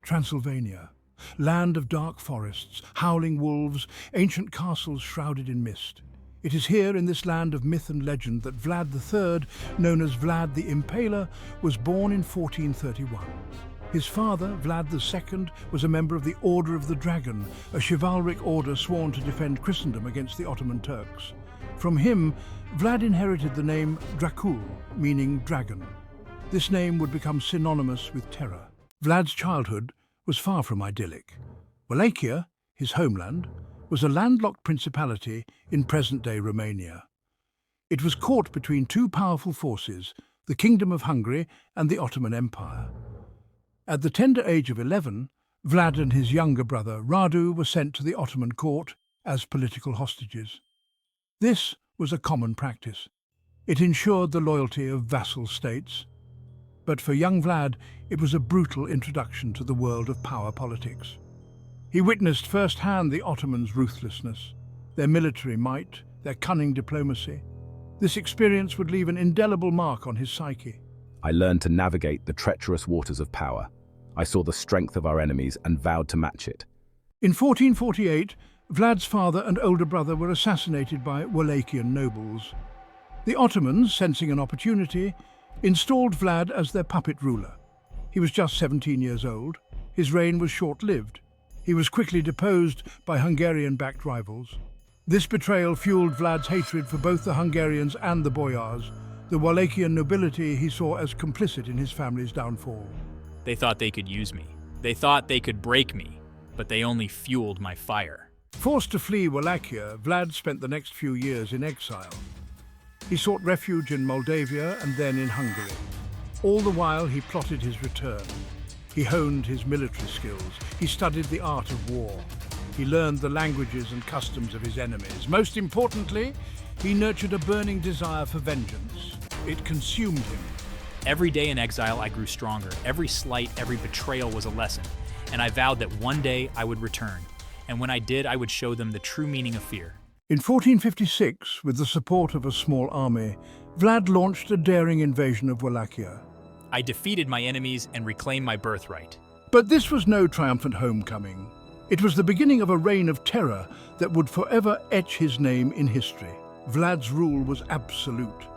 Transylvania, land of dark forests, howling wolves, ancient castles shrouded in mist. It is here in this land of myth and legend that Vlad III, known as Vlad the Impaler, was born in 1431. His father, Vlad II, was a member of the Order of the Dragon, a chivalric order sworn to defend Christendom against the Ottoman Turks. From him, Vlad inherited the name Dracul, meaning dragon. This name would become synonymous with terror. Vlad's childhood was far from idyllic. Wallachia, his homeland, was a landlocked principality in present-day Romania. It was caught between two powerful forces, the Kingdom of Hungary and the Ottoman Empire. At the tender age of 11, Vlad and his younger brother Radu were sent to the Ottoman court as political hostages. This was a common practice. It ensured the loyalty of vassal states. But for young Vlad, it was a brutal introduction to the world of power politics. He witnessed firsthand the Ottomans' ruthlessness, their military might, their cunning diplomacy. This experience would leave an indelible mark on his psyche. I learned to navigate the treacherous waters of power. I saw the strength of our enemies and vowed to match it. In 1448, Vlad's father and older brother were assassinated by Wallachian nobles. The Ottomans, sensing an opportunity, installed Vlad as their puppet ruler. He was just 17 years old. His reign was short-lived. He was quickly deposed by Hungarian-backed rivals. This betrayal fueled Vlad's hatred for both the Hungarians and the boyars. The Wallachian nobility he saw as complicit in his family's downfall. They thought they could use me. They thought they could break me, but they only fueled my fire. Forced to flee Wallachia, Vlad spent the next few years in exile. He sought refuge in Moldavia and then in Hungary. All the while he plotted his return. He honed his military skills. He studied the art of war. He learned the languages and customs of his enemies. Most importantly, he nurtured a burning desire for vengeance. It consumed him. Every day in exile, I grew stronger. Every slight, every betrayal was a lesson. And I vowed that one day I would return. And when I did, I would show them the true meaning of fear. In 1456, with the support of a small army, Vlad launched a daring invasion of Wallachia. I defeated my enemies and reclaimed my birthright. But this was no triumphant homecoming. It was the beginning of a reign of terror that would forever etch his name in history. Vlad's rule was absolute.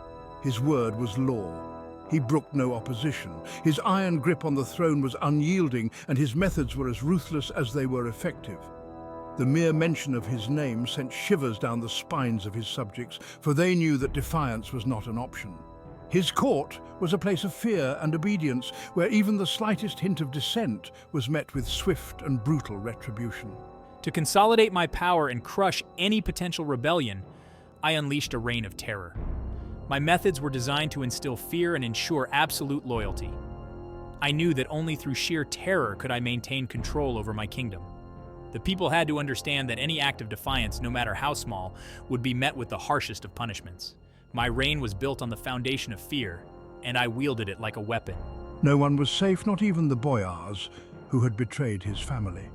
His word was law. He brooked no opposition. His iron grip on the throne was unyielding, and his methods were as ruthless as they were effective. The mere mention of his name sent shivers down the spines of his subjects, for they knew that defiance was not an option. His court was a place of fear and obedience, where even the slightest hint of dissent was met with swift and brutal retribution. To consolidate my power and crush any potential rebellion, I unleashed a reign of terror. My methods were designed to instill fear and ensure absolute loyalty. I knew that only through sheer terror could I maintain control over my kingdom. The people had to understand that any act of defiance, no matter how small, would be met with the harshest of punishments. My reign was built on the foundation of fear, and I wielded it like a weapon. No one was safe, not even the boyars, who had betrayed his family.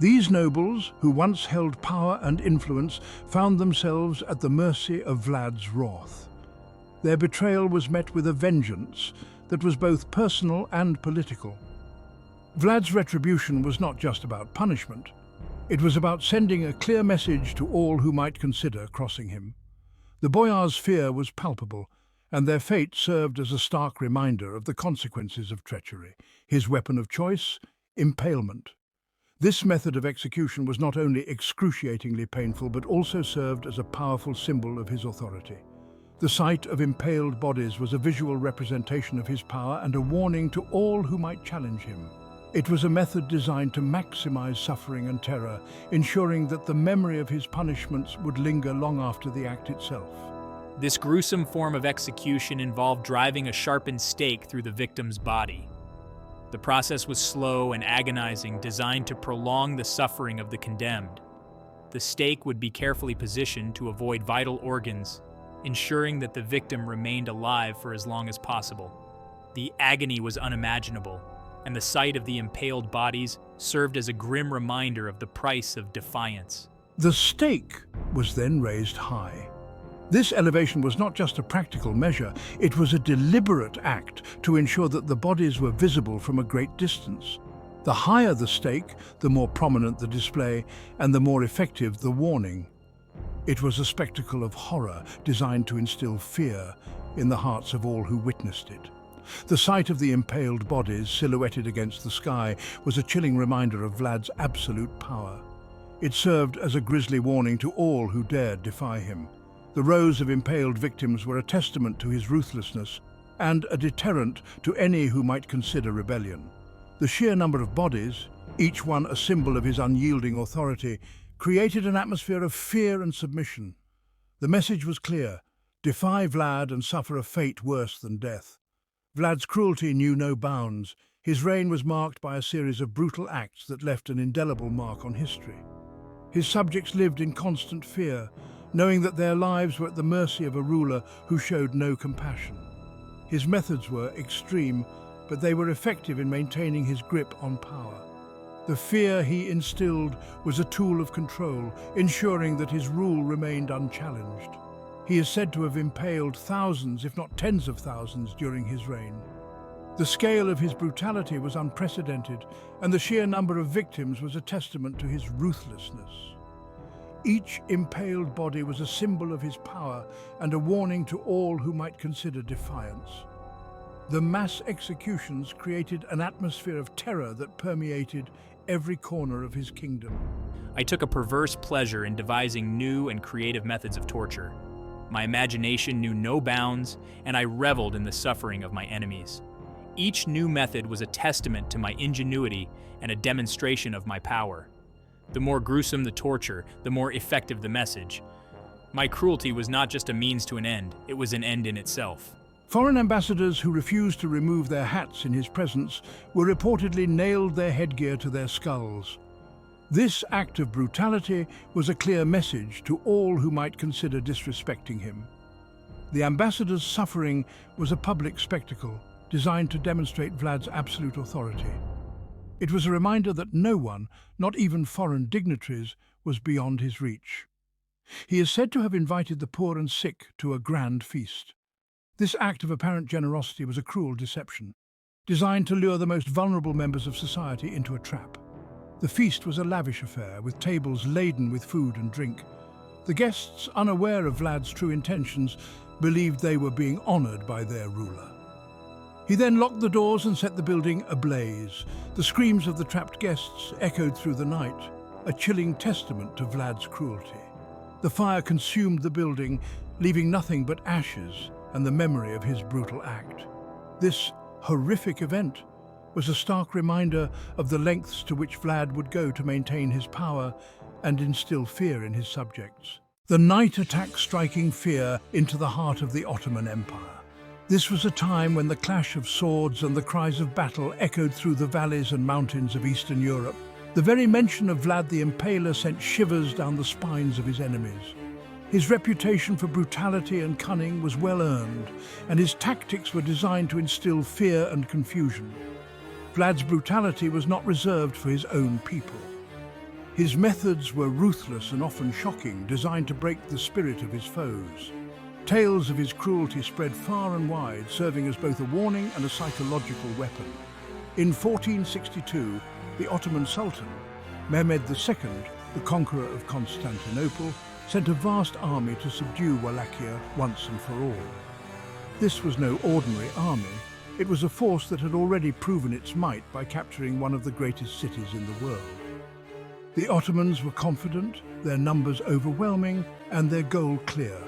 These nobles, who once held power and influence, found themselves at the mercy of Vlad's wrath. Their betrayal was met with a vengeance that was both personal and political. Vlad's retribution was not just about punishment. It was about sending a clear message to all who might consider crossing him. The boyars' fear was palpable, and their fate served as a stark reminder of the consequences of treachery. His weapon of choice, impalement. This method of execution was not only excruciatingly painful, but also served as a powerful symbol of his authority. The sight of impaled bodies was a visual representation of his power and a warning to all who might challenge him. It was a method designed to maximize suffering and terror, ensuring that the memory of his punishments would linger long after the act itself. This gruesome form of execution involved driving a sharpened stake through the victim's body. The process was slow and agonizing, designed to prolong the suffering of the condemned. The stake would be carefully positioned to avoid vital organs, ensuring that the victim remained alive for as long as possible. The agony was unimaginable, and the sight of the impaled bodies served as a grim reminder of the price of defiance. The stake was then raised high. This elevation was not just a practical measure, it was a deliberate act to ensure that the bodies were visible from a great distance. The higher the stake, the more prominent the display, and the more effective the warning. It was a spectacle of horror designed to instill fear in the hearts of all who witnessed it. The sight of the impaled bodies silhouetted against the sky was a chilling reminder of Vlad's absolute power. It served as a grisly warning to all who dared defy him. The rows of impaled victims were a testament to his ruthlessness and a deterrent to any who might consider rebellion. The sheer number of bodies, each one a symbol of his unyielding authority, created an atmosphere of fear and submission. The message was clear: defy Vlad and suffer a fate worse than death. Vlad's cruelty knew no bounds. His reign was marked by a series of brutal acts that left an indelible mark on history. His subjects lived in constant fear, knowing that their lives were at the mercy of a ruler who showed no compassion. His methods were extreme, but they were effective in maintaining his grip on power. The fear he instilled was a tool of control, ensuring that his rule remained unchallenged. He is said to have impaled thousands, if not tens of thousands, during his reign. The scale of his brutality was unprecedented, and the sheer number of victims was a testament to his ruthlessness. Each impaled body was a symbol of his power and a warning to all who might consider defiance. The mass executions created an atmosphere of terror that permeated every corner of his kingdom. I took a perverse pleasure in devising new and creative methods of torture. My imagination knew no bounds, and I reveled in the suffering of my enemies. Each new method was a testament to my ingenuity and a demonstration of my power. The more gruesome the torture, the more effective the message. My cruelty was not just a means to an end, it was an end in itself. Foreign ambassadors who refused to remove their hats in his presence were reportedly nailed their headgear to their skulls. This act of brutality was a clear message to all who might consider disrespecting him. The ambassador's suffering was a public spectacle designed to demonstrate Vlad's absolute authority. It was a reminder that no one, not even foreign dignitaries, was beyond his reach. He is said to have invited the poor and sick to a grand feast. This act of apparent generosity was a cruel deception, designed to lure the most vulnerable members of society into a trap. The feast was a lavish affair, with tables laden with food and drink. The guests, unaware of Vlad's true intentions, believed they were being honored by their ruler. He then locked the doors and set the building ablaze. The screams of the trapped guests echoed through the night, a chilling testament to Vlad's cruelty. The fire consumed the building, leaving nothing but ashes and the memory of his brutal act. This horrific event was a stark reminder of the lengths to which Vlad would go to maintain his power and instill fear in his subjects. The night attack striking fear into the heart of the Ottoman Empire. This was a time when the clash of swords and the cries of battle echoed through the valleys and mountains of Eastern Europe. The very mention of Vlad the Impaler sent shivers down the spines of his enemies. His reputation for brutality and cunning was well earned, and his tactics were designed to instill fear and confusion. Vlad's brutality was not reserved for his own people. His methods were ruthless and often shocking, designed to break the spirit of his foes. Tales of his cruelty spread far and wide, serving as both a warning and a psychological weapon. In 1462, the Ottoman Sultan, Mehmed II, the conqueror of Constantinople, sent a vast army to subdue Wallachia once and for all. This was no ordinary army. It was a force that had already proven its might by capturing one of the greatest cities in the world. The Ottomans were confident, their numbers overwhelming, and their goal clear: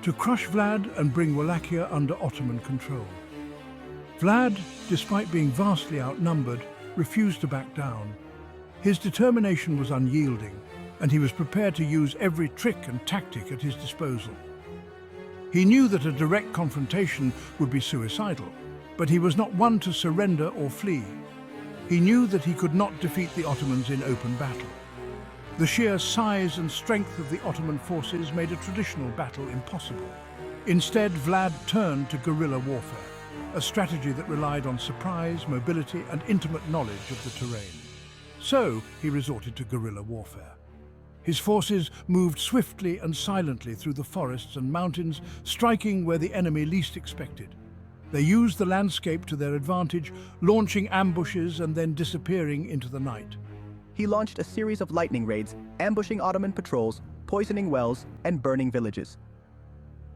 to crush Vlad and bring Wallachia under Ottoman control. Vlad, despite being vastly outnumbered, refused to back down. His determination was unyielding, and he was prepared to use every trick and tactic at his disposal. He knew that a direct confrontation would be suicidal, but he was not one to surrender or flee. He knew that he could not defeat the Ottomans in open battle. The sheer size and strength of the Ottoman forces made a traditional battle impossible. Instead, Vlad turned to guerrilla warfare, a strategy that relied on surprise, mobility, and intimate knowledge of the terrain. So he resorted to guerrilla warfare. His forces moved swiftly and silently through the forests and mountains, striking where the enemy least expected. They used the landscape to their advantage, launching ambushes and then disappearing into the night. He launched a series of lightning raids, ambushing Ottoman patrols, poisoning wells, and burning villages.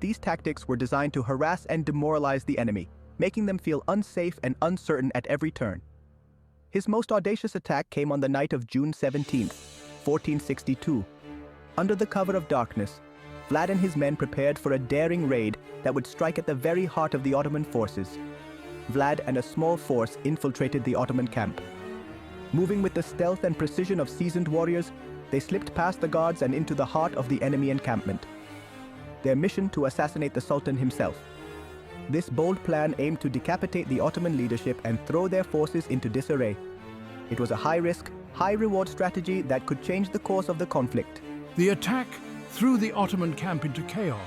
These tactics were designed to harass and demoralize the enemy, making them feel unsafe and uncertain at every turn. His most audacious attack came on the night of June 17, 1462. Under the cover of darkness, Vlad and his men prepared for a daring raid that would strike at the very heart of the Ottoman forces. Vlad and a small force infiltrated the Ottoman camp. Moving with the stealth and precision of seasoned warriors, they slipped past the guards and into the heart of the enemy encampment. Their mission to assassinate the Sultan himself. This bold plan aimed to decapitate the Ottoman leadership and throw their forces into disarray. It was a high-risk, high-reward strategy that could change the course of the conflict. The attack threw the Ottoman camp into chaos,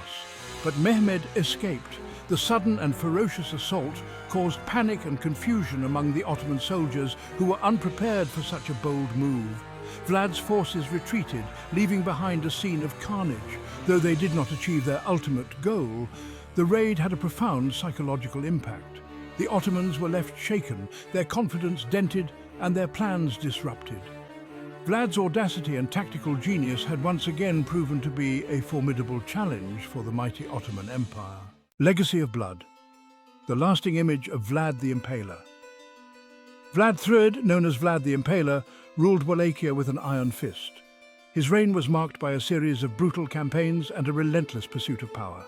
but Mehmed escaped. The sudden and ferocious assault caused panic and confusion among the Ottoman soldiers who were unprepared for such a bold move. Vlad's forces retreated, leaving behind a scene of carnage. Though they did not achieve their ultimate goal, the raid had a profound psychological impact. The Ottomans were left shaken, their confidence dented, and their plans disrupted. Vlad's audacity and tactical genius had once again proven to be a formidable challenge for the mighty Ottoman Empire. Legacy of Blood. The lasting image of Vlad the Impaler. Vlad III, known as Vlad the Impaler, ruled Wallachia with an iron fist. His reign was marked by a series of brutal campaigns and a relentless pursuit of power.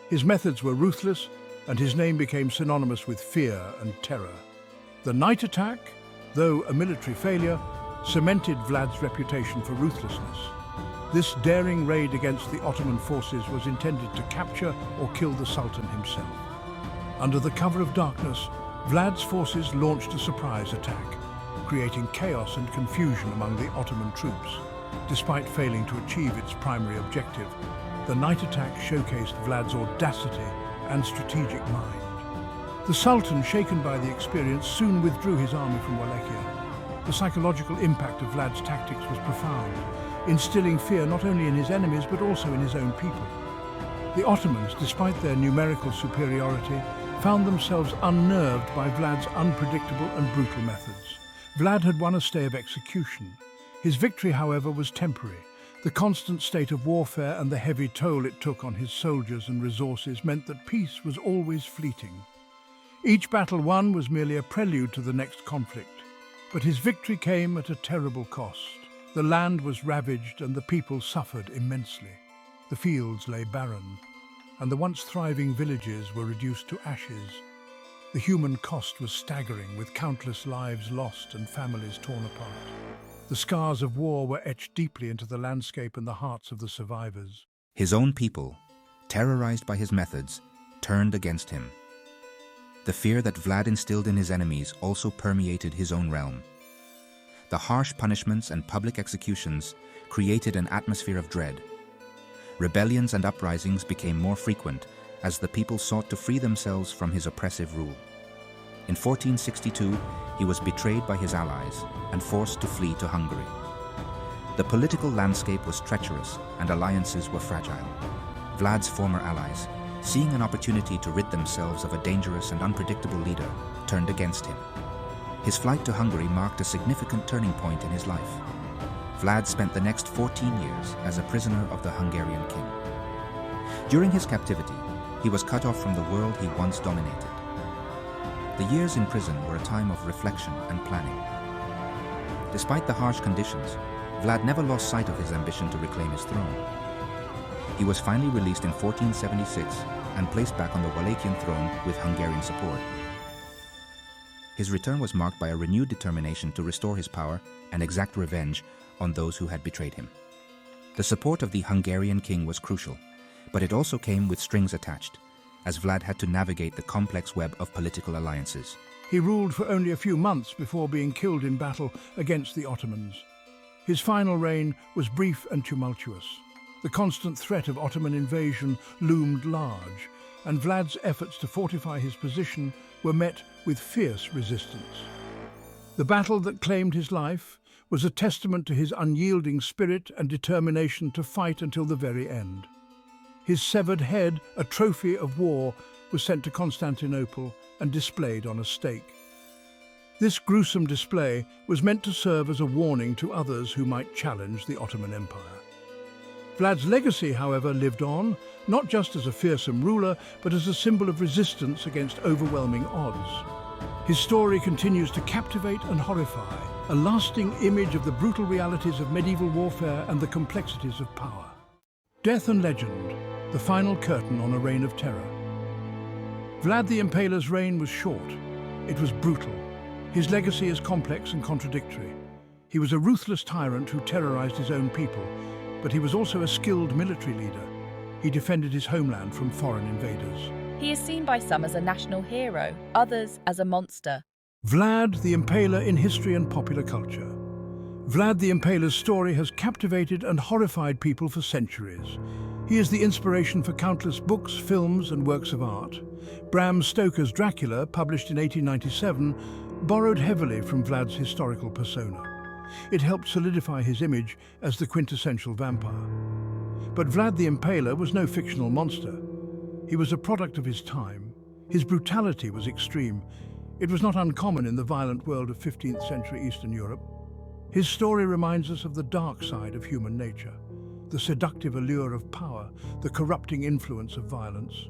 His methods were ruthless, and his name became synonymous with fear and terror. The night attack, though a military failure, cemented Vlad's reputation for ruthlessness. This daring raid against the Ottoman forces was intended to capture or kill the Sultan himself. Under the cover of darkness, Vlad's forces launched a surprise attack, creating chaos and confusion among the Ottoman troops. Despite failing to achieve its primary objective, the night attack showcased Vlad's audacity and strategic mind. The Sultan, shaken by the experience, soon withdrew his army from Wallachia. The psychological impact of Vlad's tactics was profound, instilling fear not only in his enemies but also in his own people. The Ottomans, despite their numerical superiority, found themselves unnerved by Vlad's unpredictable and brutal methods. Vlad had won a stay of execution. His victory, however, was temporary. The constant state of warfare and the heavy toll it took on his soldiers and resources meant that peace was always fleeting. Each battle won was merely a prelude to the next conflict. But his victory came at a terrible cost. The land was ravaged and the people suffered immensely. The fields lay barren, and the once thriving villages were reduced to ashes. The human cost was staggering, with countless lives lost and families torn apart. The scars of war were etched deeply into the landscape and the hearts of the survivors. His own people, terrorized by his methods, turned against him. The fear that Vlad instilled in his enemies also permeated his own realm. The harsh punishments and public executions created an atmosphere of dread. Rebellions and uprisings became more frequent as the people sought to free themselves from his oppressive rule. In 1462, he was betrayed by his allies and forced to flee to Hungary. The political landscape was treacherous and alliances were fragile. Vlad's former allies, seeing an opportunity to rid themselves of a dangerous and unpredictable leader, turned against him. His flight to Hungary marked a significant turning point in his life. Vlad spent the next 14 years as a prisoner of the Hungarian king. During his captivity, he was cut off from the world he once dominated. The years in prison were a time of reflection and planning. Despite the harsh conditions, Vlad never lost sight of his ambition to reclaim his throne. He was finally released in 1476 and placed back on the Wallachian throne with Hungarian support. His return was marked by a renewed determination to restore his power and exact revenge on those who had betrayed him. The support of the Hungarian king was crucial, but it also came with strings attached, as Vlad had to navigate the complex web of political alliances. He ruled for only a few months before being killed in battle against the Ottomans. His final reign was brief and tumultuous. The constant threat of Ottoman invasion loomed large, and Vlad's efforts to fortify his position were met with fierce resistance. The battle that claimed his life was a testament to his unyielding spirit and determination to fight until the very end. His severed head, a trophy of war, was sent to Constantinople and displayed on a stake. This gruesome display was meant to serve as a warning to others who might challenge the Ottoman Empire. Vlad's legacy, however, lived on, not just as a fearsome ruler, but as a symbol of resistance against overwhelming odds. His story continues to captivate and horrify, a lasting image of the brutal realities of medieval warfare and the complexities of power. Death and legend, the final curtain on a reign of terror. Vlad the Impaler's reign was short. It was brutal. His legacy is complex and contradictory. He was a ruthless tyrant who terrorized his own people, but he was also a skilled military leader. He defended his homeland from foreign invaders. He is seen by some as a national hero, others as a monster. Vlad the Impaler in history and popular culture. Vlad the Impaler's story has captivated and horrified people for centuries. He is the inspiration for countless books, films, and works of art. Bram Stoker's Dracula, published in 1897, borrowed heavily from Vlad's historical persona. It helped solidify his image as the quintessential vampire. But Vlad the Impaler was no fictional monster. He was a product of his time. His brutality was extreme. It was not uncommon in the violent world of 15th century Eastern Europe. His story reminds us of the dark side of human nature, the seductive allure of power, the corrupting influence of violence.